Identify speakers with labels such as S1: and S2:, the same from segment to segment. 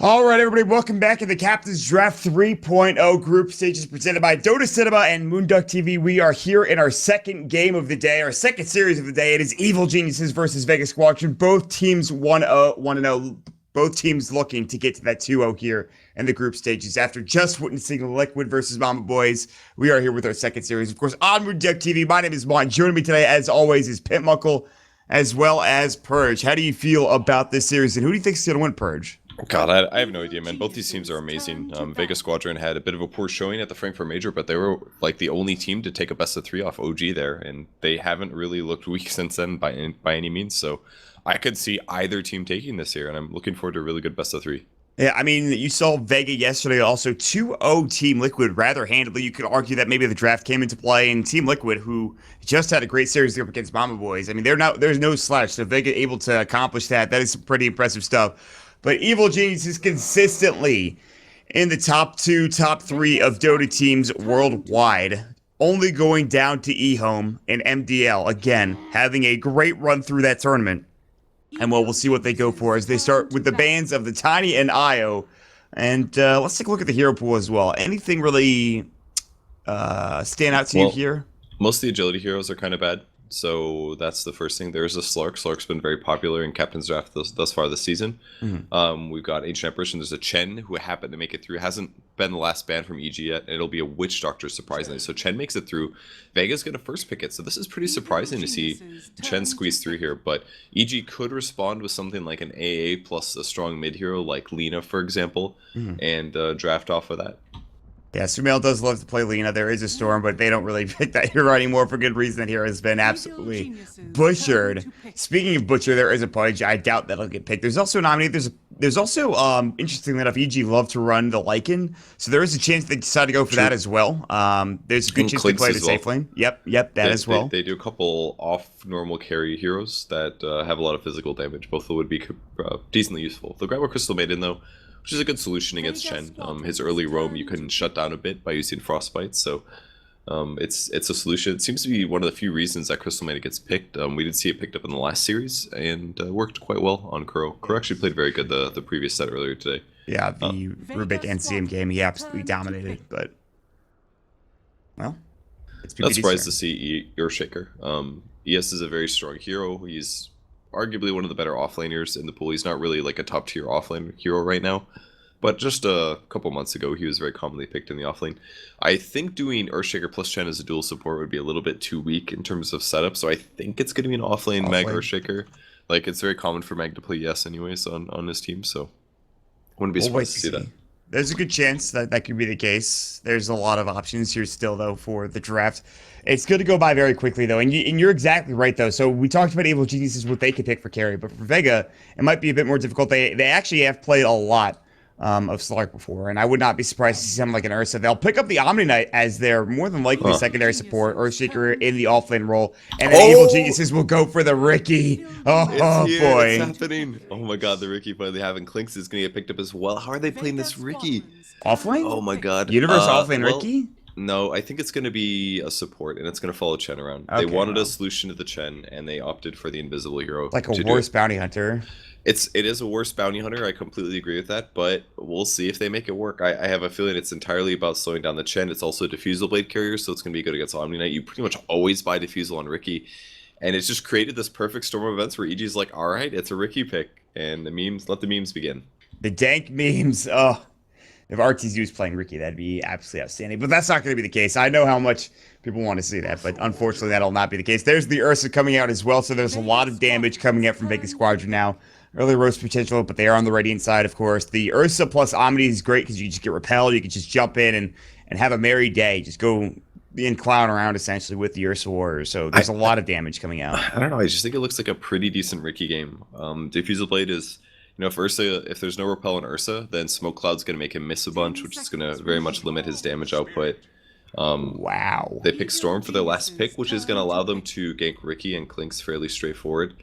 S1: All right, everybody, welcome back to the Captain's Draft 3.0 group stages presented by Dota Cinema and moonducktv. We are here in our second game of the day, our second series of the day. It is Evil Geniuses versus Vega Squadron. Both teams 1-0. Both teams looking to get to that 2-0 here in the group stages. After just witnessing Liquid versus Mama Boys, we are here with our second series. Of course, on moonducktv, my name is Juan. Joining me today, as always, is Pitmuckle, as well as Purge. How do you feel about this series, and who do you think is going to win, Purge?
S2: God, I have no idea, man. Both these teams are amazing. Vega Squadron had a bit of a poor showing at the Frankfurt Major, but they were like the only team to take a best of 3 off OG there, and they haven't really looked weak since then by any means. So I could see either team taking this here, and I'm looking forward to a really good best of 3.
S1: Yeah, I mean, you saw Vega yesterday also 2-0 Team Liquid rather handily. You could argue that maybe the draft came into play, and Team Liquid, who just had a great series up against Mama Boys, I mean, there's no slouch. So Vega able to accomplish that is some pretty impressive stuff. But Evil Genius is consistently in the top 2, top 3 of Dota teams worldwide, only going down to eHome and MDL, again, having a great run through that tournament. And well, we'll see what they go for as they start with the bans of the Tiny and Io. And let's take a look at the hero pool as well. Anything really stand out to you here?
S2: Most of the agility heroes are kind of bad. So that's the first thing. There's a Slark. Slark's been very popular in Captain's Draft thus far this season. We've got Ancient Apparition. There's a Chen who happened to make it through. Hasn't been the last ban from EG yet, and it'll be a Witch Doctor, surprisingly. So Chen makes it through. Vega's going to first pick it. So this is pretty surprising to see Chen squeeze through here. But EG could respond with something like an AA plus a strong mid hero like Lina, for example, and draft off of that.
S1: Yeah, Sumail does love to play Lina. There is a Storm, but they don't really pick that hero anymore for good reason. That hero has been absolutely butchered. Speaking of butcher, there is a Pudge. I doubt that'll get picked. There's also a nominee. There's also, interesting enough, EG love to run the Lycan, so there is a chance they decide to go for that as well. There's a good chance they play the safe lane. Yep, that as well.
S2: They do a couple off-normal carry heroes that have a lot of physical damage. Both of them would be decently useful. They'll grab a Crystal Maiden, though, which is a good solution against Chen. His early roam you can shut down a bit by using Frostbite, so it's a solution. It seems to be one of the few reasons that Crystal Maiden gets picked. We did see it picked up in the last series, and worked quite well on Kuro. Kuro actually played very good the previous set earlier today.
S1: Yeah, the Rubik NCM game, he absolutely dominated, but, well, it's
S2: Not surprised to see Earthshaker. ES is a very strong hero. He's arguably one of the better offlaners in the pool. He's not really like a top tier offlane hero right now, but just a couple months ago he was very commonly picked in the offlane. I think doing Earthshaker plus Chen as a dual support would be a little bit too weak in terms of setup, so I think it's going to be an offlane Meg Earthshaker. Like, it's very common for Meg to play yes anyways on his team, so wouldn't be surprised to see that.
S1: There's a good chance that that could be the case. There's a lot of options here still, though, for the draft. It's going to go by very quickly, though, and you're exactly right, though. So we talked about Evil Geniuses, what they could pick for carry, but for Vega, it might be a bit more difficult. They actually have played a lot of Slark before, and I would not be surprised to see something like an Ursa. They'll pick up the Omni Knight as their more than likely secondary support, Earthshaker in the offlane role, and then Evil Geniuses will go for the Ricky. Oh boy.
S2: It's happening. Oh my god, the Ricky finally having Clinks is going to get picked up as well. How are they playing this Ricky?
S1: Offlane?
S2: Oh my god.
S1: Universe offlane Ricky?
S2: No, I think it's going to be a support, and it's going to follow Chen around.
S1: Okay,
S2: they wanted a solution to the Chen, and they opted for the Invisible Hero.
S1: Like a worse bounty hunter.
S2: It is a worse bounty hunter. I completely agree with that, but we'll see if they make it work. I have a feeling it's entirely about slowing down the Chen. It's also a Diffusal Blade carrier, so it's going to be good against Omni Knight. You pretty much always buy Diffusal on Ricky, and it's just created this perfect storm of events where EG's like, all right, it's a Ricky pick, and the memes, let the memes begin.
S1: The dank memes. Oh. If RTZ was playing Ricky, that'd be absolutely outstanding. But that's not going to be the case. I know how much people want to see that, but unfortunately, that'll not be the case. There's the Ursa coming out as well, so there's a lot of damage coming out from Vega Squadron now. Early roast potential, but they are on the Radiant side, of course. The Ursa plus Omni is great because you just get repelled. You can just jump in and have a merry day. Just go and clown around, essentially, with the Ursa Warriors. So there's a lot of damage coming out.
S2: I don't know. I just think it looks like a pretty decent Ricky game. Diffusal Blade is... You know, if there's no repel on Ursa, then Smoke Cloud's going to make him miss a bunch, which is going to very much limit his damage output.
S1: Wow.
S2: They pick Storm for their last pick, which is going to allow them to gank Ricky and Clinks fairly straightforward.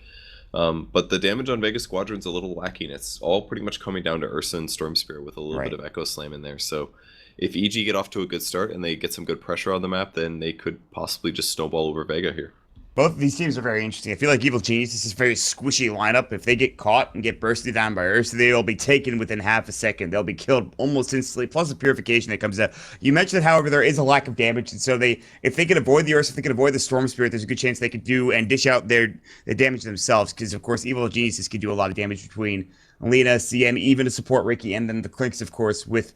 S2: But the damage on Vega Squadron's a little lacking. It's all pretty much coming down to Ursa and Storm Spirit with a little bit of Echo Slam in there. So if EG get off to a good start and they get some good pressure on the map, then they could possibly just snowball over Vega here.
S1: Both of these teams are very interesting. I feel like Evil Genius is a very squishy lineup. If they get caught and get bursted down by Ursa, they'll be taken within half a second. They'll be killed almost instantly, plus the purification that comes out. You mentioned, however, there is a lack of damage, and so if they can avoid the Ursa, if they can avoid the Storm Spirit, there's a good chance they could do and dish out their damage themselves, because, of course, Evil Geniuses can do a lot of damage between Alina, CM, even to support Ricky, and then the Clinks, of course, with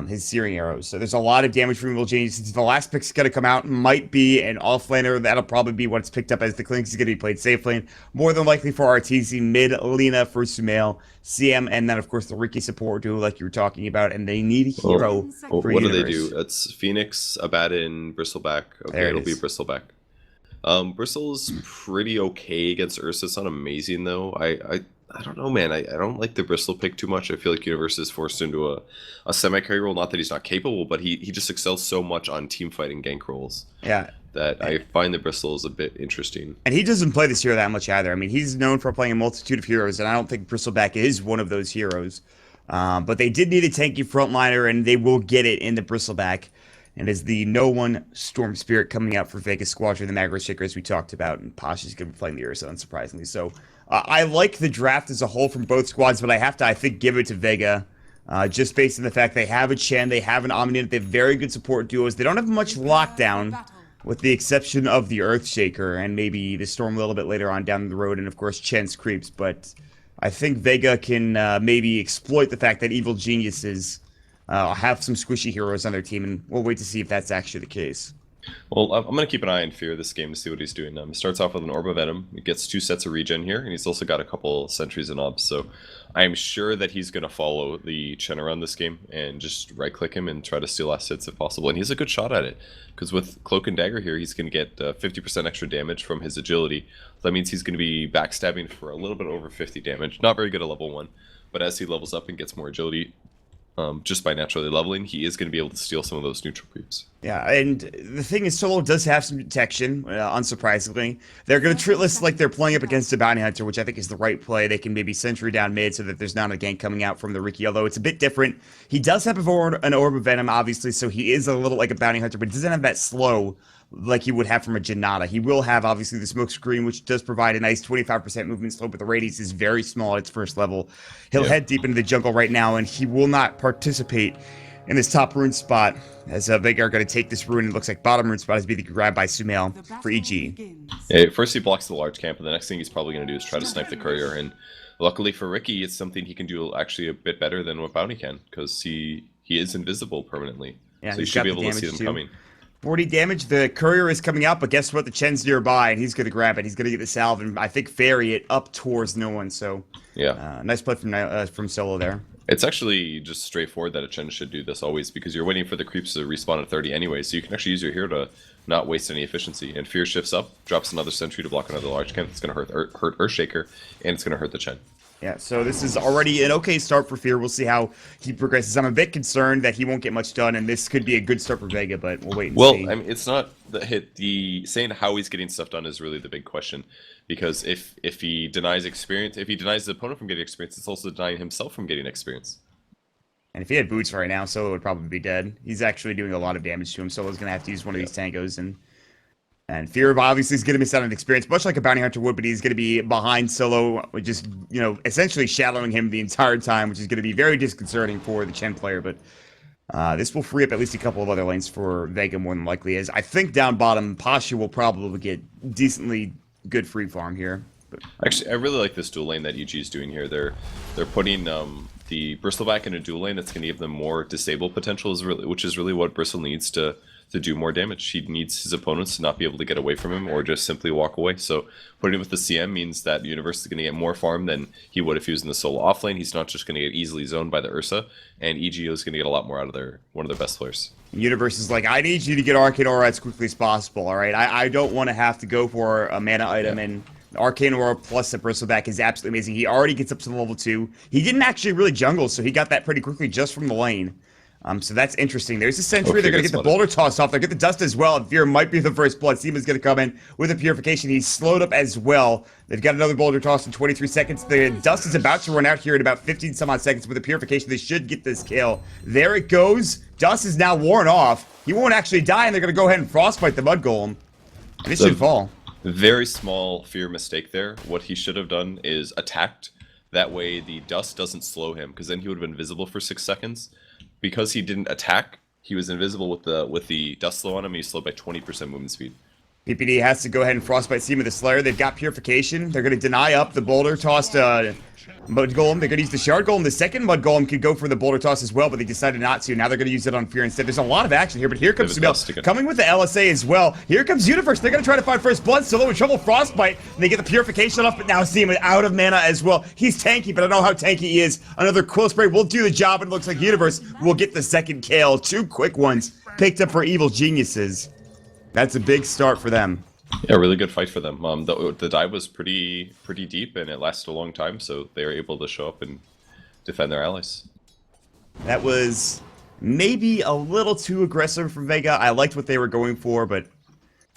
S1: his searing arrows. So there's a lot of damage from Evil Genius. The last pick's going to come out might be an offlaner. That'll probably be what it's picked up as. The Clinks is going to be played safe lane. More than likely for RTC, mid Lina for Sumail, CM, and then of course the Ricky support duo like you were talking about. And they need a hero for
S2: what
S1: Universe.
S2: Do they do? That's Phoenix, Abaddon, Bristleback. Okay, it'll be Bristleback. Bristle's pretty okay against Ursa. It's not amazing though. I don't know, man. I don't like the Bristle pick too much. I feel like Universe is forced into a semi-carry role. Not that he's not capable, but he just excels so much on team fighting gank roles.
S1: Yeah.
S2: That I find the Bristle is a bit interesting.
S1: And he doesn't play this hero that much either. I mean, he's known for playing a multitude of heroes, and I don't think Bristleback is one of those heroes. But they did need a tanky frontliner, and they will get it in the Bristleback. And as the No One Storm Spirit coming out for Vega Squadron, the Magro Shaker, as we talked about, and Posh is going to be playing the Ursa, unsurprisingly. So I like the draft as a whole from both squads, but I have to, I think, give it to Vega, just based on the fact they have a Chen, they have an Omniant, they have very good support duos. They don't have much lockdown, with the exception of the Earthshaker and maybe the Storm a little bit later on down the road, and of course Chen's creeps. But I think Vega can maybe exploit the fact that Evil Geniuses have some squishy heroes on their team, and we'll wait to see if that's actually the case.
S2: Well, I'm going to keep an eye on Fear this game to see what he's doing. He starts off with an Orb of Venom. He gets 2 sets of regen here, and he's also got a couple sentries and obs. So I'm sure that he's going to follow the Chen around this game and just right-click him and try to steal last hits if possible. And he has a good shot at it, because with Cloak and Dagger here, he's going to get 50% extra damage from his agility. That means he's going to be backstabbing for a little bit over 50 damage. Not very good at level 1, but as he levels up and gets more agility, just by naturally leveling, he is going to be able to steal some of those neutral creeps.
S1: Yeah, and the thing is, Solo does have some detection, unsurprisingly. They're going to treat this like they're playing up against a Bounty Hunter, which I think is the right play. They can maybe sentry down mid so that there's not a gank coming out from the Ricky, although it's a bit different. He does have an Orb of Venom, obviously, so he is a little like a Bounty Hunter, but he doesn't have that slow like he would have from a Janata. He will have, obviously, the smoke screen, which does provide a nice 25% movement slope, but the radius is very small at its first level. He'll head deep into the jungle right now, and he will not participate in this top rune spot, as Vega are going to take this rune, and it looks like bottom rune spot is being grabbed by Sumail for EG.
S2: Yeah, first he blocks the large camp, and the next thing he's probably going to do is try to snipe the courier, and luckily for Ricky, it's something he can do actually a bit better than what Bounty can, because he is invisible permanently,
S1: yeah,
S2: so you should be able to see them coming.
S1: 40 damage. The courier is coming out, but guess what? The Chen's nearby, and he's going to grab it. He's going to get the salve, and I think ferry it up towards No One. So,
S2: yeah,
S1: nice play from Solo there.
S2: It's actually just straightforward that a Chen should do this always, because you're waiting for the creeps to respawn at 30 anyway, so you can actually use your hero to not waste any efficiency. And Fear shifts up, drops another sentry to block another large camp. It's going to hurt Earthshaker, and it's going to hurt the Chen.
S1: Yeah, so this is already an okay start for Fear. We'll see how he progresses. I'm a bit concerned that he won't get much done, and this could be a good start for Vega, but we'll wait and see.
S2: Well, I mean, it's not the hit. Saying how he's getting stuff done is really the big question, because if he denies experience, if he denies the opponent from getting experience, it's also denying himself from getting experience.
S1: And if he had boots right now, Solo would probably be dead. He's actually doing a lot of damage to him. Solo's going to have to use one of these tangos, and Fear obviously is going to miss out on experience, much like a Bounty Hunter would, but he's going to be behind Solo, just, essentially shadowing him the entire time, which is going to be very disconcerting for the Chen player, but this will free up at least a couple of other lanes for Vega, more than likely, as I think down bottom, Pasha will probably get decently good free farm here. But
S2: actually, I really like this dual lane that EG is doing here. They're putting the Bristleback in a dual lane that's going to give them more disable potential, which is really what Bristle needs to do more damage. He needs his opponents to not be able to get away from him or just simply walk away. So putting him with the CM means that Universe is going to get more farm than he would if he was in the solo off lane. He's not just going to get easily zoned by the Ursa, and EGO is going to get a lot more out of one of their best players.
S1: Universe is like, I need you to get Arcane Aura as quickly as possible, alright? I don't want to have to go for a mana item, and Arcane Aura plus the Bristleback is absolutely amazing. He already gets up to level 2. He didn't actually really jungle, so he got that pretty quickly just from the lane. So that's interesting. There's a sentry. They're going to get the boulder tossed off. They'll get the dust as well. Fear might be the first blood. Seema's going to come in with a purification. He's slowed up as well. They've got another boulder toss in 23 seconds. The dust is about to run out here in about 15 some odd seconds. With a purification, they should get this kill. There it goes. Dust is now worn off. He won't actually die, and they're going to go ahead and frostbite the mud golem. And it should fall.
S2: Very small Fear mistake there. What he should have done is attacked. That way the dust doesn't slow him, because then he would have been visible for 6 seconds. Because he didn't attack, he was invisible with the dust slow on him, and he's slowed by 20% movement speed.
S1: PPD has to go ahead and frostbite Seam of the Slayer. They've got Purification. They're going to deny up the boulder tossed Mud Golem. They're going to use the Shard Golem. The second Mud Golem could go for the boulder toss as well, but they decided not to. Now they're going to use it on Fear instead. There's a lot of action here, but here comes Sumel coming with the LSA as well. Here comes Universe. They're going to try to find first blood. Solo with trouble frostbite, and they get the Purification off, but now Seam is out of mana as well. He's tanky, but I don't know how tanky he is. Another Quill Spray will do the job, and it looks like Universe will get the second kill. 2 quick ones picked up for Evil Geniuses. That's a big start for them.
S2: Yeah, really good fight for them. The dive was pretty deep, and it lasted a long time, so they were able to show up and defend their allies.
S1: That was maybe a little too aggressive from Vega. I liked what they were going for, but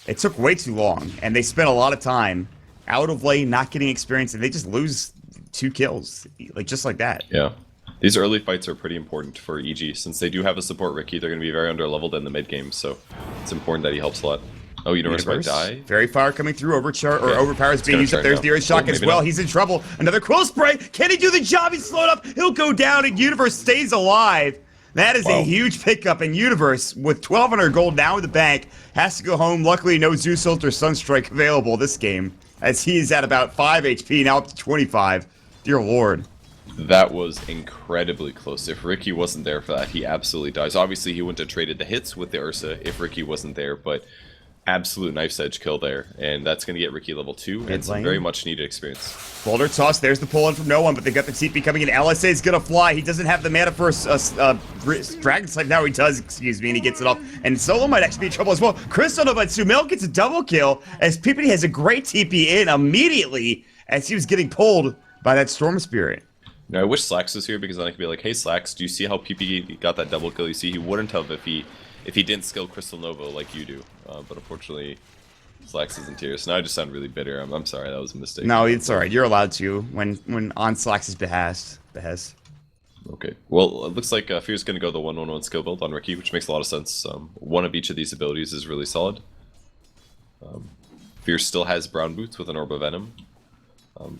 S1: it took way too long, and they spent a lot of time out of lane, not getting experience, and they just lose 2 kills, like just like that.
S2: Yeah. These early fights are pretty important for EG. Since they do have a support Riki, they're going to be very under-leveled in the mid-game, so it's important that he helps a lot. Oh, Universe might die.
S1: Fairy Fire coming through, Overpower's being used up. There's the Earth Shock as well. Not. He's in trouble. Another Quill Spray. Can he do the job? He's slowed up. He'll go down, and Universe stays alive. That is a huge pickup, and Universe, with 1,200 gold now in the bank, has to go home. Luckily, no Zeus Ult or Sunstrike available this game, as he's at about 5 HP, now up to 25. Dear Lord.
S2: That was incredibly close. If Riki wasn't there for that, he absolutely dies. Obviously, he wouldn't have traded the hits with the Ursa if Riki wasn't there, but absolute knife's edge kill there, and that's going to get Riki level 2 and some very much needed experience.
S1: Boulder toss, there's the pull in from no one, but they got the TP coming in. LSA is going to fly. He doesn't have the mana for Dragon Slave. Now he does, excuse me, and he gets it off. And Solo might actually be in trouble as well. Crystal, but Sumel gets a double kill as PPD has a great TP in immediately as he was getting pulled by that Storm Spirit.
S2: Now, I wish Slacks was here, because then I could be like, hey Slacks, do you see how PPD got that double kill? You see, he wouldn't have if he didn't skill Crystal Nova like you do. But unfortunately, Slacks isn't here, so now I just sound really bitter. I'm sorry, that was a mistake.
S1: No, it's alright. You're allowed to when on Slacks' behest.
S2: Okay. Well, it looks like Fear's going to go the 1-1-1 skill build on Riki, which makes a lot of sense. One of each of these abilities is really solid. Fear still has Brown Boots with an Orb of Venom.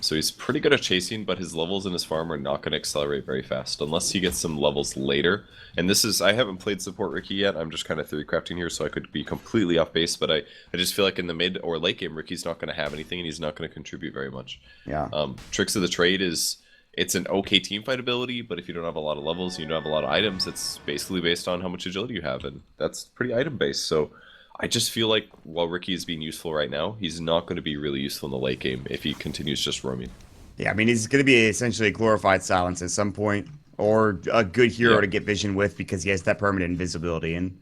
S2: So he's pretty good at chasing, but his levels in his farm are not going to accelerate very fast unless he gets some levels later. And this is, I haven't played support Riki yet. I'm just kind of theory crafting here, so I could be completely off base. But I just feel like in the mid or late game, Riki's not going to have anything, and he's not going to contribute very much.
S1: Yeah.
S2: Tricks of the Trade is, it's an okay team fight ability, but if you don't have a lot of levels, you don't have a lot of items, it's basically based on how much agility you have, and that's pretty item based. So I just feel like while Riki is being useful right now, he's not going to be really useful in the late game if he continues just roaming.
S1: Yeah, I mean, he's going to be essentially a glorified Silence at some point, or a good hero to get vision with because he has that permanent invisibility, and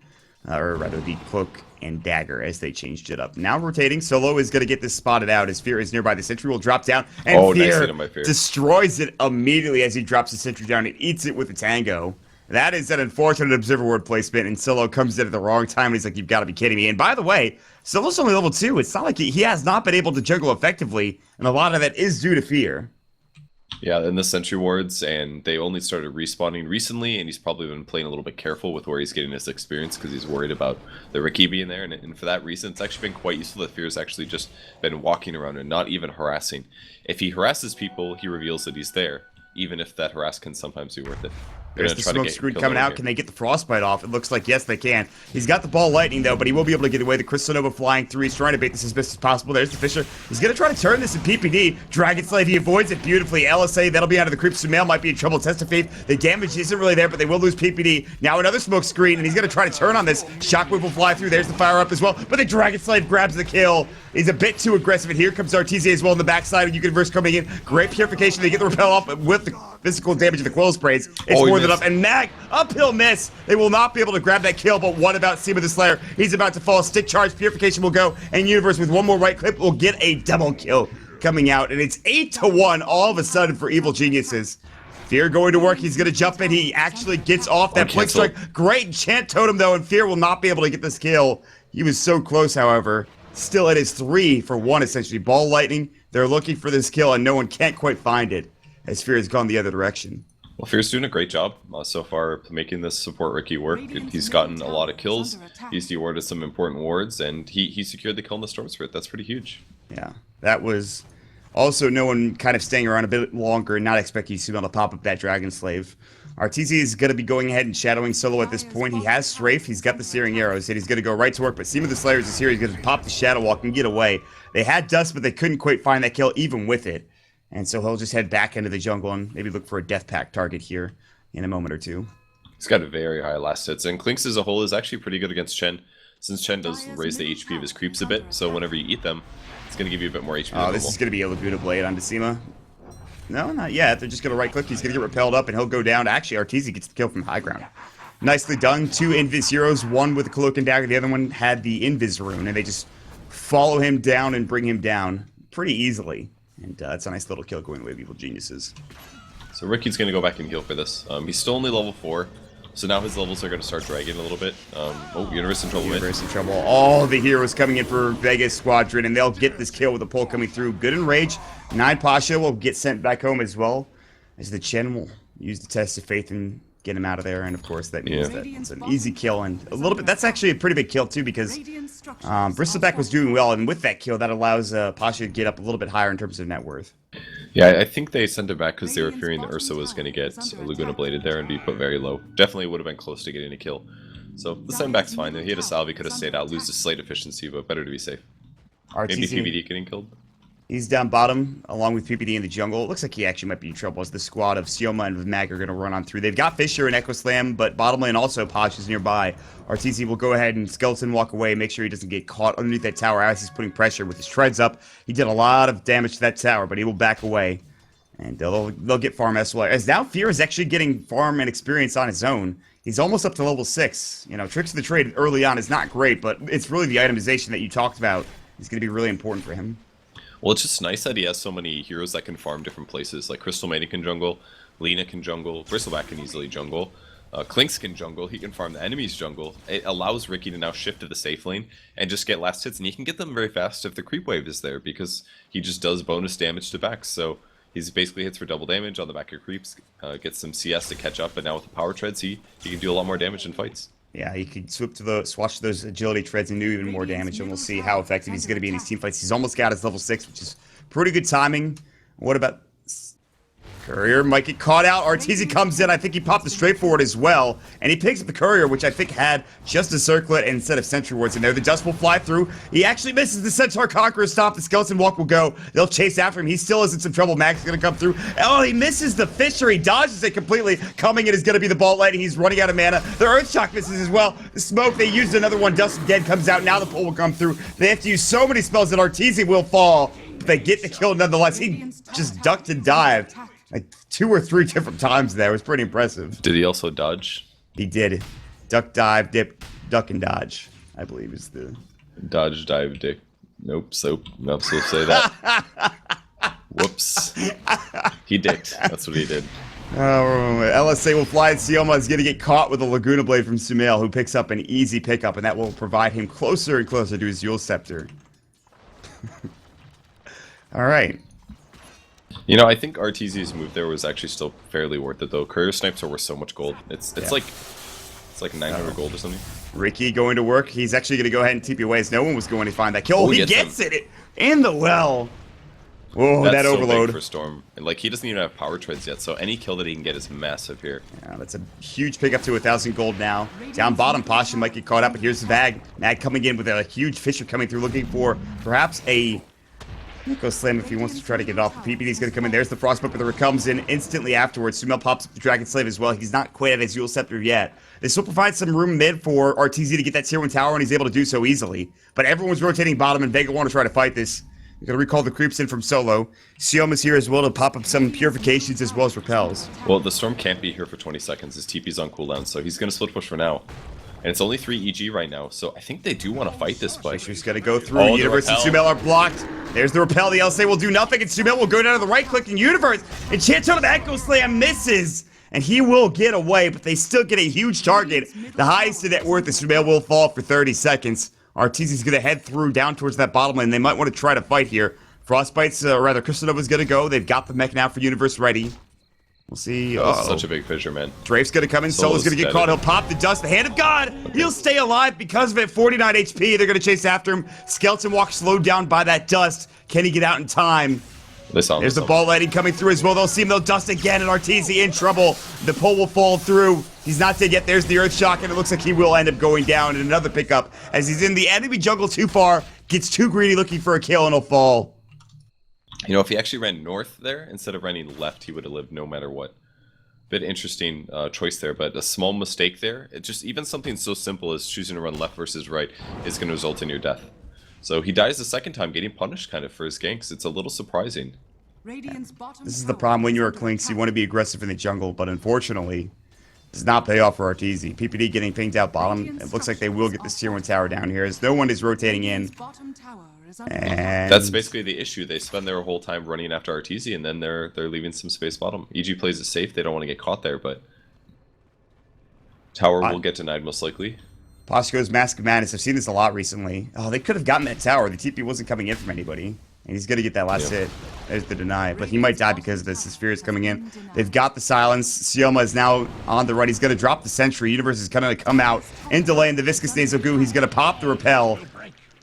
S1: or rather the Cloak and Dagger as they changed it up. Now rotating, Solo is going to get this spotted out as Fear is nearby. The Sentry will drop down, and Fear destroys it immediately as he drops the Sentry down and eats it with a Tango. That is an unfortunate Observer Ward placement, and Solo comes in at the wrong time, and he's like, you've got to be kidding me. And by the way, Solo's only level 2. It's not like he has not been able to jungle effectively, and a lot of that is due to Fear.
S2: Yeah, and the Sentry Wards, and they only started respawning recently, and he's probably been playing a little bit careful with where he's getting his experience because he's worried about the Riki being there, and for that reason, it's actually been quite useful that Fear's actually just been walking around and not even harassing. If he harasses people, he reveals that he's there, even if that harass can sometimes be worth it.
S1: There's the smoke screen coming out. Can they get the frostbite off? It looks like yes, they can. He's got the ball lightning though, but he will be able to get away. The Crystal Nova flying through. He's trying to bait this as best as possible. There's the Fisher. He's gonna try to turn this in PPD. Dragon Slave, he avoids it beautifully. LSA, that'll be out of the creep. Sumail might be in trouble. Test of Faith. The damage isn't really there, but they will lose PPD. Now another smoke screen, and he's gonna try to turn on this. Shockwave will fly through. There's the fire up as well, but the Dragon Slave grabs the kill. He's a bit too aggressive, and here comes Artesia as well in the backside. Universe coming in. Great purification. They get the repel off with the physical damage of the Quill Sprays. It's more than enough. And Mag, uphill miss. They will not be able to grab that kill, but what about Seam of the Slayer? He's about to fall. Stick charge. Purification will go, and Universe with one more right clip will get a double kill coming out. And it's 8-1 all of a sudden for Evil Geniuses. Fear going to work. He's going to jump in. He actually gets off that Blink Strike. Great enchant totem, though, and Fear will not be able to get this kill. He was so close, however. Still, it is 3-for-1, essentially. Ball lightning. They're looking for this kill, and no one can't quite find it, as Fear has gone the other direction.
S2: Well, Fear's doing a great job so far making this support Riki work. He's gotten a lot of kills. He's de-warded some important wards, and he secured the kill in the Storm Spirit. That's pretty huge.
S1: Yeah, that was also no one kind of staying around a bit longer and not expecting Sumail to pop up that Dragon Slave. RTZ is going to be going ahead and shadowing solo at this point. He has Strafe, he's got the Searing Arrows, and he's going to go right to work, but Seam of the Slayers is here. He's going to pop the Shadow Walk and get away. They had Dust, but they couldn't quite find that kill even with it. And so he'll just head back into the jungle and maybe look for a Death Pack target here in a moment or two.
S2: He's got a very high last hits, and Clinks as a whole is actually pretty good against Chen, since Chen does raise the HP of his creeps a bit, so whenever you eat them, it's going to give you a bit more HP.
S1: Oh, this is going to be a Laguna Blade on Decima. No, not yet. They're just going to right-click. He's going to get repelled up, and he'll go down. Actually, Arteezy gets the kill from high ground. Nicely done. 2 Invis heroes, one with the Cloak and Dagger. The other one had the Invis rune, and they just follow him down and bring him down pretty easily. And it's a nice little kill going away with Evil Geniuses.
S2: So Ricky's going to go back and heal for this. He's still only level 4, so now his levels are going to start dragging a little bit. Oh, Universe in trouble.
S1: Universe in trouble. All the heroes coming in for Vega Squadron, and they'll get this kill with the pull coming through. Good in Rage. 9 Pasha will get sent back home as well, as the Chen will use the Test of Faith and get him out of there. And of course, that means that it's an easy kill, and a little bit. That's actually a pretty big kill too, because Bristleback was doing well, and with that kill, that allows Pasha to get up a little bit higher in terms of net worth.
S2: Yeah, I think they sent it back because they were fearing that Ursa was going to get Laguna Bladed there and be put very low. Definitely would have been close to getting a kill. So the sendback's fine. He had a salve, he could have stayed out, lose his slight efficiency, but better to be safe. Maybe PBD getting killed.
S1: He's down bottom, along with PPD in the jungle. It looks like he actually might be in trouble as the squad of Sioma and Mag are going to run on through. They've got Fisher and Echo Slam, but bottom lane also Posh is nearby. RTZ will go ahead and Skeleton walk away, make sure he doesn't get caught underneath that tower as he's putting pressure with his treads up. He did a lot of damage to that tower, but he will back away. And they'll get farm as well. As now Fear is actually getting farm and experience on his own. He's almost up to level 6. You know, Tricks of the Trade early on is not great, but it's really the itemization that you talked about is going to be really important for him.
S2: Well, it's just nice that he has so many heroes that can farm different places. Like Crystal Maiden can jungle, Lena can jungle, Bristleback can easily jungle, Clinks can jungle, he can farm the enemy's jungle. It allows Ricky to now shift to the safe lane and just get last hits, and he can get them very fast if the creep wave is there, because he just does bonus damage to backs. So he's basically hits for double damage on the back of creeps, gets some CS to catch up, and now with the power treads, he can do a lot more damage in fights.
S1: Yeah, he could swatch those agility treads and do even more damage, and we'll see how effective he's going to be in these team fights. He's almost got his level 6, which is pretty good timing. What about Courier? Might get caught out. Arteezy comes in. I think he popped the straightforward as well, and he picks up the Courier, which I think had just a circlet instead of Sentry Wards in there. The dust will fly through. He actually misses the Centaur Conqueror stop. The Skeleton Walk will go. They'll chase after him. He still is in some trouble. Max is going to come through. Oh, he misses the Fisher. He dodges it completely. Coming in is going to be the Ball Lightning. He's running out of mana. The Earthshock misses as well. The Smoke, they used another one. Dust Dead comes out. Now the pull will come through. They have to use so many spells that Arteezy will fall. But they get the kill nonetheless. He just ducked and dived like 2 or 3 different times there. It was pretty impressive.
S2: Did he also dodge?
S1: He did. Duck, dive, dip, duck, and dodge, I believe is the...
S2: Dodge, dive, dick. Nope, soap. Not supposed to say that. Whoops. He dicked. That's what he did.
S1: LSA will fly, and Sioma is going to get caught with a Laguna Blade from Sumail, who picks up an easy pickup, and that will provide him closer and closer to his Yule Scepter. All right.
S2: You know, I think RTZ's move there was actually still fairly worth it, though. Courier snipes are worth so much gold. It's like 900 gold or something.
S1: Ricky going to work. He's actually going to go ahead and TP away as no one was going to find that kill.
S2: Oh,
S1: he gets it in the well. Whoa,
S2: that's
S1: that overload.
S2: So big for Storm. And, like, he doesn't even have power treads yet, so any kill that he can get is massive here.
S1: Yeah, that's a huge pickup to 1,000 gold now. Down bottom, Pasha might get caught up, but here's the Mag. Mag coming in with a huge Fisher coming through, looking for perhaps a Echo Slam if he wants to try to get it off. The PPD's going to come in. There's the Frostbook, but the comes in instantly afterwards. Sumail pops up the Dragon Slave as well. He's not quite at his Yule Scepter yet. This will provide some room mid for RTZ to get that tier 1 tower, and he's able to do so easily. But everyone's rotating bottom, and Vega want to try to fight this. We're going to recall the creeps in from solo. Sioma's here as well to pop up some purifications as well as repels.
S2: Well, the Storm can't be here for 20 seconds. His TP's on cooldown, so he's going to split push for now. And it's only 3 EG right now, so I think they do want to fight this play.
S1: Fisher's going to go through. Universe and Sumail are blocked. There's the repel. The LSA will do nothing, and Sumail will go down to the right-clicking Universe. And Chanto of the Echo Slam misses. And he will get away, but they still get a huge target. The highest in net worth, the Sumail will fall for 30 seconds. Arteezy's going to head through down towards that bottom lane. They might want to try to fight here. Frostbite's, or rather, Crystal Nova's going to go. They've got the mech now for Universe ready. We'll see.
S2: That was such a big fissure, man.
S1: Drafe's gonna come in. Solo's gonna get caught. He'll pop the dust. The hand of God. He'll stay alive because of it. 49 HP. They're gonna chase after him. Skeleton walk slowed down by that dust. Can he get out in time? There's the ball lighting coming through as well. They'll see him. They'll dust again, and Arteezy in trouble. The pole will fall through. He's not dead yet. There's the Earth Shock, and it looks like he will end up going down in another pickup as he's in the enemy jungle too far. Gets too greedy looking for a kill, and he'll fall.
S2: You know, if he actually ran north there instead of running left, he would have lived no matter what. Bit interesting choice there, but a small mistake there. It just even something so simple as choosing to run left versus right is going to result in your death. So he dies the second time, getting punished kind of for his ganks. It's a little surprising.
S1: This is the problem when you're a Clinks. You want to be aggressive in the jungle, but unfortunately, does not pay off for Arteezy. PPD getting pinged out bottom. It looks like they will get this tier 1 tower down here as no one is rotating in. And
S2: that's basically the issue. They spend their whole time running after Arteezy, and then they're leaving some space bottom. EG plays it safe. They don't want to get caught there, but tower will get denied most likely.
S1: Poshko's Mask of Madness. I've seen this a lot recently. Oh, they could have gotten that tower. The TP wasn't coming in from anybody. And he's going to get that last hit. There's the deny. But he might die because of this. The Sphere is coming in. They've got the silence. Sioma is now on the run. He's going to drop the sentry. Universe is going to come out in delay in the Viscous Nasal Goo. He's going to pop the repel.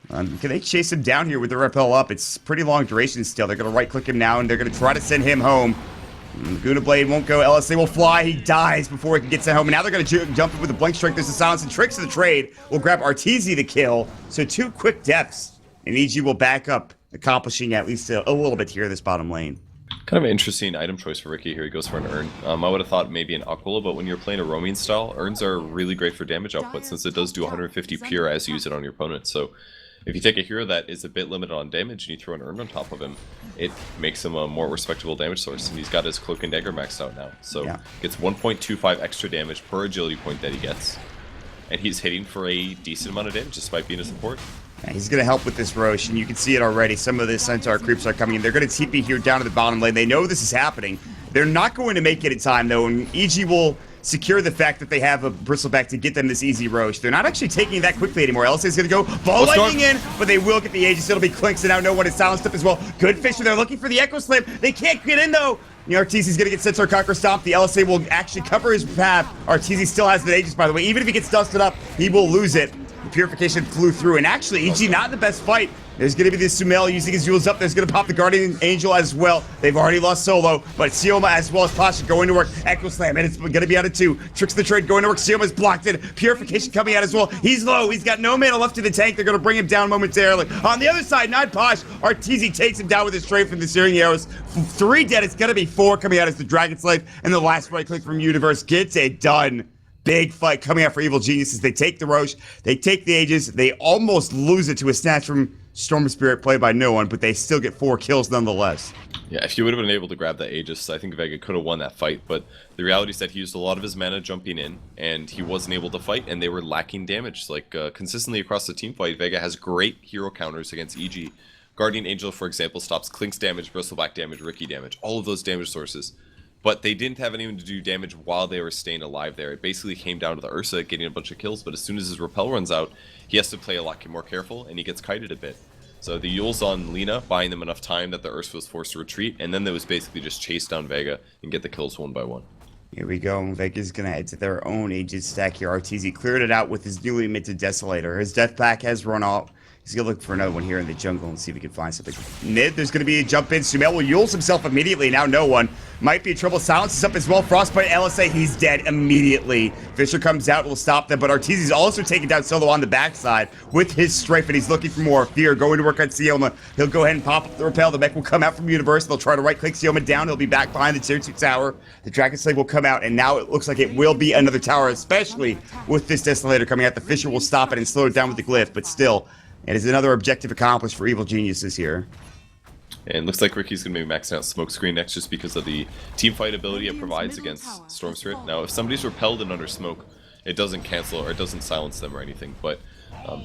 S1: Can they chase him down here with the repel up? It's pretty long duration still. They're going to right-click him now, and they're going to try to send him home. Guna Blade won't go. LSA will fly. He dies before he can get sent home. And now they're going to jump in with a Blink Strike. There's the silence and Tricks of the trade. Will grab Arteezy the kill. So 2 quick deaths. And EG will back up, accomplishing at least a little bit here this bottom lane.
S2: Kind of an interesting item choice for Ricky here. He goes for an Urn. I would have thought maybe an Aquila, but when you're playing a roaming style, Urns are really great for damage output since it does do 150 pure as you use it on your opponent. So if you take a hero that is a bit limited on damage and you throw an Urn on top of him, it makes him a more respectable damage source. And he's got his Cloak and Dagger maxed out now. So gets 1.25 extra damage per agility point that he gets. And he's hitting for a decent amount of damage despite being a support.
S1: Yeah, he's going to help with this Rosh, and you can see it already. Some of the Centaur creeps are coming in. They're going to TP here down to the bottom lane. They know this is happening. They're not going to make it in time, though, and EG will secure the fact that they have a Bristleback to get them this easy Rosh. They're not actually taking that quickly anymore. LSA is going to go ball lightning in, but they will get the Aegis. It'll be Clinks, and now no one is silenced up as well. Good Fisher. They're looking for the Echo Slam. They can't get in, though. Arteezy's going to get Centaur Conquer Stomp. The LSA will actually cover his path. Arteezy still has the Aegis, by the way. Even if he gets dusted up, he will lose it. The Purification flew through, and actually, EG not in the best fight. There's going to be this Sumail using his jewels up. There's going to pop the Guardian Angel as well. They've already lost Solo, but Sioma as well as Pasha going to work. Echo Slam, and it's going to be out of 2. Tricks of the Trade going to work. Sioma's blocked it. Purification coming out as well. He's low. He's got no mana left in the tank. They're going to bring him down momentarily. On the other side, not Posh. Arteezy takes him down with his trade from the Searing Arrows. 3 dead. It's going to be 4 coming out as the Dragon Slave, and the last right click from Universe gets it done. Big fight coming out for Evil Geniuses. They take the Rosh. They take the Aegis. They almost lose it to a snatch from Storm Spirit played by no one, but they still get 4 kills nonetheless.
S2: Yeah, if you would have been able to grab that Aegis, I think Vega could have won that fight, but the reality is that he used a lot of his mana jumping in, and he wasn't able to fight, and they were lacking damage. Like, consistently across the team fight, Vega has great hero counters against EG. Guardian Angel, for example, stops Clink's damage, Bristleback damage, Ricky damage, all of those damage sources. But they didn't have anyone to do damage while they were staying alive there. It basically came down to the Ursa getting a bunch of kills, but as soon as his repel runs out, he has to play a lot more careful, and he gets kited a bit. So the Yules on Lina, buying them enough time that the Ursa was forced to retreat, and then they was basically just chase down Vega and get the kills one by one.
S1: Here we go. Vega's going to head to their own Aegis stack here. Arteezy cleared it out with his newly minted Desolator. His Death Pack has run off. He's going to look for another one here in the jungle and see if he can find something. Mid, there's going to be a jump in. Sumail will Yules himself immediately. Now no one. Might be in trouble. Silence is up as well. Frostbite, LSA, he's dead immediately. Fisher comes out, will stop them, but Arteezy's also taking down Solo on the backside with his Strafe, and he's looking for more. Fear going to work on Sioma. He'll go ahead and pop up the repel. The mech will come out from Universe. They'll try to right-click Sioma down. He'll be back behind the tier 2 tower. The Dragon Slave will come out, and now it looks like it will be another tower, especially with this Desolator coming out. The Fisher will stop it and slow it down with the Glyph, but still, it is another objective accomplished for Evil Geniuses here.
S2: And looks like Ricky's going to be maxing out Smokescreen next just because of the team fight ability it provides against Storm Spirit. Now, if somebody's repelled and under smoke, it doesn't cancel or it doesn't silence them or anything. But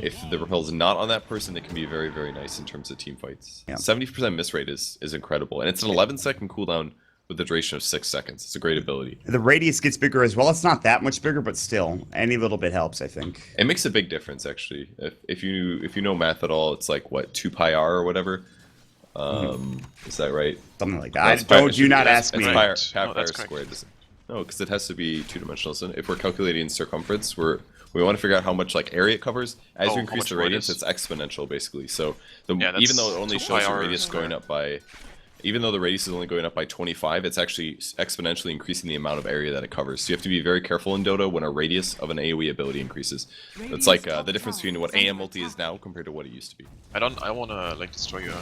S2: if the repel is not on that person, it can be very, very nice in terms of team fights. 70% miss rate is incredible. And it's an 11-second cooldown with a duration of 6 seconds. It's a great ability.
S1: The radius gets bigger as well. It's not that much bigger, but still, any little bit helps, I think.
S2: It makes a big difference, actually. If you know math at all, it's like, what, 2 pi r or whatever? Is that right?
S1: Something like
S2: No,
S1: that.
S2: it's Fire-
S1: Do not ask
S2: it's
S1: me.
S2: Fire,
S3: Right.
S2: half
S3: No,
S2: Fire
S3: that's correct.
S2: squared. No, because it has to be two-dimensional. So if we're calculating circumference, we want to figure out how much like area it covers. As
S3: Oh,
S2: you
S3: how
S2: increase
S3: much
S2: the radius, it's
S3: radius.
S2: exponential basically. So
S3: Yeah,
S2: even though
S3: that's
S2: it only
S3: 2
S2: shows the
S3: pi r
S2: radius
S3: square.
S2: going up by, even though the radius is only going up by 25, it's actually exponentially increasing the amount of area that it covers. So you have to be very careful in Dota when a radius of an AoE ability increases. It's like the difference between what AM multi is now compared to what it used to be.
S3: I wanna like destroy your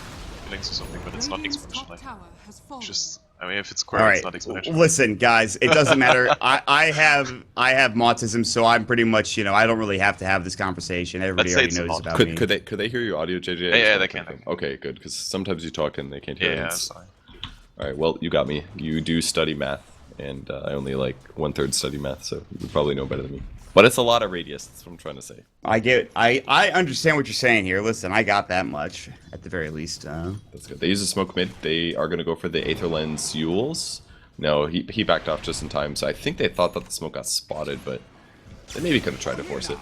S3: feelings or something, but it's not exponential. Like, just I mean, if it's square,
S1: All
S3: it's
S1: right,
S3: not exponential.
S1: listen, guys. It doesn't matter. I have autism, so I'm pretty much I don't really have to have this conversation. Everybody
S3: Let's say
S1: already
S3: it's a
S1: knows
S3: mod.
S1: about me.
S2: Could they hear your audio, JJ?
S3: Yeah, they can.
S2: Okay, good. Because sometimes you talk and they can't hear.
S3: Yeah,
S2: it.
S3: sorry.
S2: All right. Well, you got me. You do study math, and I only like 1/3 study math, so you probably know better than me. But it's a lot of radius. That's what I'm trying to say.
S1: I understand what you're saying here. Listen, I got that much at the very least.
S2: That's good. They use a smoke mid. They are going to go for the Aether Lens Yules. No, he backed off just in time, so I think they thought that the smoke got spotted, but they maybe could have tried to force it.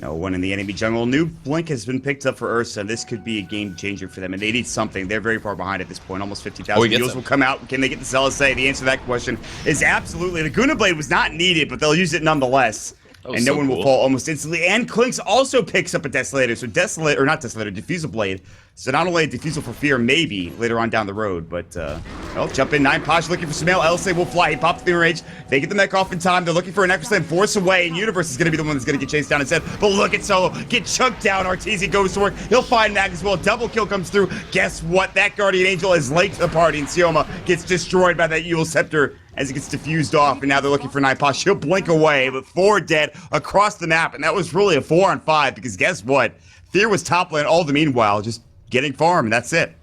S1: No one in the enemy jungle. New blink has been picked up for Ursa. This could be a game changer for them, and they need something. They're very far behind at this point, almost 50,000.
S2: Oh, he gets
S1: Mules
S2: them.
S1: will come out. Can they get the Zealous? The answer to that question is absolutely. The Guna Blade was not needed, but they'll use it nonetheless.
S2: was
S1: And no
S2: so
S1: one will
S2: cool.
S1: fall almost instantly. And Clinks also picks up a Desolator. So Diffusal Blade. So not only a Diffusal for Fear, maybe, later on down the road. But, jump in. 9 Posh looking for Sumail. LSA will fly. He popped the range. They get the mech off in time. They're looking for an Echo Slam. Force away. And Universe is going to be the one that's going to get chased down instead. But look at Solo. Get chunked down. Arteezy goes to work. He'll find Mag as well. Double kill comes through. Guess what? That Guardian Angel is late to the party. And Sioma gets destroyed by that Yule Scepter as it gets diffused off, and now they're looking for 9 Posh. She'll blink away, but 4 dead across the map, and that was really a 4-on-5, because guess what? Fear was top lane all the meanwhile, just getting farm, and that's it.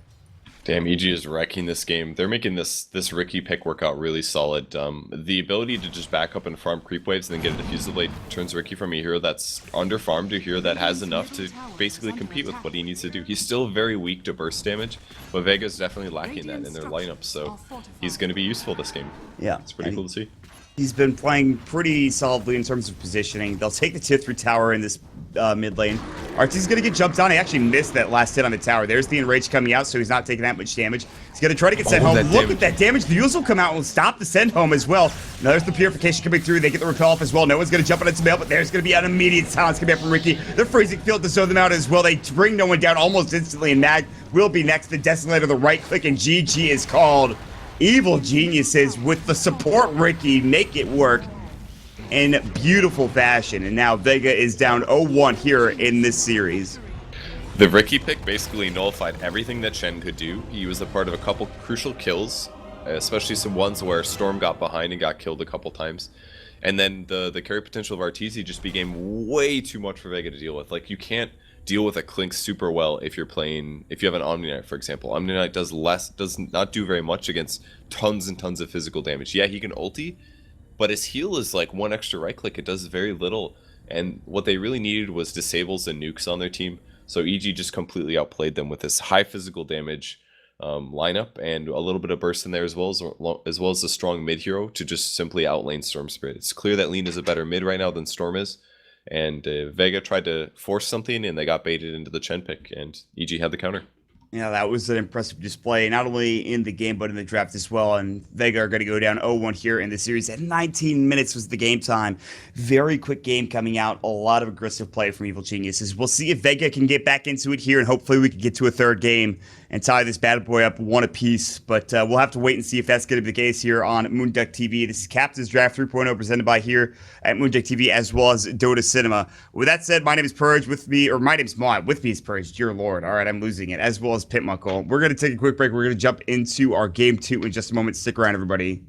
S2: Damn, EG is wrecking this game. They're making this Ricky pick work out really solid. The ability to just back up and farm creep waves and then get a Diffusal Blade turns Ricky from a hero that's under farmed to a hero that has enough to basically compete with what he needs to do. He's still very weak to burst damage, but Vega's definitely lacking that in their lineup, so he's going to be useful this game.
S1: Yeah.
S2: It's pretty cool to see.
S1: He's been playing pretty solidly in terms of positioning. They'll take the tier 3 tower in this mid lane. Arteezy's going to get jumped on. He actually missed that last hit on the tower. There's the Enrage coming out, so he's not taking that much damage. He's going to try to get sent home. Look at that damage. The Use will come out and will stop the send home as well. Now there's the Purification coming through. They get the repel off as well. No one's going to jump on its mail, but there's going to be an immediate silence coming up from Ricky. The Freezing Field to zone them out as well. They bring no one down almost instantly, and Mag will be next. The Desolator, the right click, and GG is called. Evil Geniuses with the support Ricky make it work in beautiful fashion. And now Vega is down 0-1 here in this series.
S2: The Ricky pick basically nullified everything that Shen could do. He was a part of a couple crucial kills, especially some ones where Storm got behind and got killed a couple times. And then the carry potential of Arteezy just became way too much for Vega to deal with. Like, you can't deal with a Clink super well if you have an Omni Knight, for example. Omni Knight does not do very much against tons and tons of physical damage. Yeah, he can ulti, but his heal is like 1 extra right click. It does very little. And what they really needed was disables and nukes on their team. So EG just completely outplayed them with this high physical damage lineup and a little bit of burst in there as well as a strong mid hero to just simply outlane Storm Spirit. It's clear that Lean is a better mid right now than Storm is. And Vega tried to force something, and they got baited into the Chen pick, and EG had the counter.
S1: Yeah, that was an impressive display, not only in the game, but in the draft as well. And Vega are going to go down 0-1 here in the series. At 19 minutes was the game time. Very quick game coming out. A lot of aggressive play from Evil Geniuses. We'll see if Vega can get back into it here, and hopefully we can get to a third game and tie this bad boy up 1 apiece. But we'll have to wait and see if that's going to be the case here on moonducktv. This is Captain's Draft 3.0 presented by here at moonducktv as well as Dota Cinema. With that said, my name is Purge. My name's Mod. With me is Purge. Dear Lord. All right, I'm losing it. As well as Pitmuckle. We're going to take a quick break. We're going to jump into our game 2 in just a moment. Stick around, everybody.